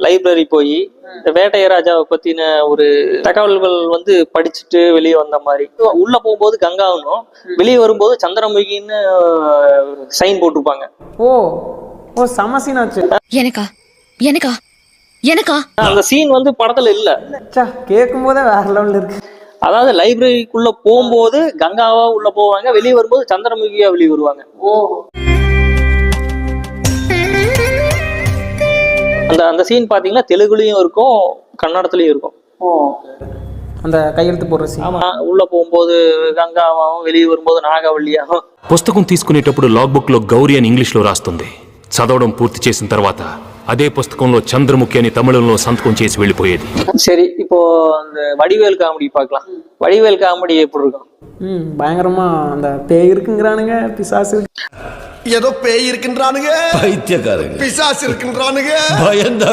Library போய் இந்த வேட்டையராஜாவை பத்தின ஒரு தகவல்கள் வந்து படிச்சுட்டு வெளியே வந்த மாதிரி. உள்ள போகும்போது கங்காவனும் வெளியே வரும்போது சந்திரமுகின்னு சைன் போட்டிருப்பாங்க. ஓ ஓ சமசீனாச்சு. எனக்கா எனக்கா எனக்கா அந்த சீன் வந்து படத்துல இல்ல. கேட்கும் போதே வேற லெவல்ல இருக்கு. அதாவது லைப்ரரிக்குள்ள போகும்போது கங்காவா உள்ள போவாங்க, வெளியே வரும்போது சந்திரமுகியா வெளியே வருவாங்க. அந்த சீன் பாத்தீங்கன்னா தெலுங்குலயும் இருக்கும், கன்னடத்துலயும் இருக்கும். அந்த கையெழுத்து போடுற சீன். ஆமா, உள்ள போகும்போது గంగావాவும் வெளியே வரும்போது నాగవల్లియాவும். పుస్తకం తీసుకునేటప్పుడు లాగ్బుక్ లో గౌరీ అని ఇంగ్లీష్ లో రాస్తుంది. చదవడం పూర్తి చేసిన తర్వాత అదే పుస్తకంలో చంద్రముఖి అని తమిళంలో సంతకం చేసి వెళ్ళిపోయేది. சரி, இப்போ அந்த வடிவேல் காமெடி பார்க்கலாம். வடிவேல் காமெடி எப்படி இருக்கும்? பயங்கரமா அந்த பேய் இருக்குங்கறானுங்க, பிசாசு ஏதோ பேய் இருக்குன்றானுங்க, பைத்தியக்காரங்க பிசாசு இருக்குன்றானுங்க, பயந்தா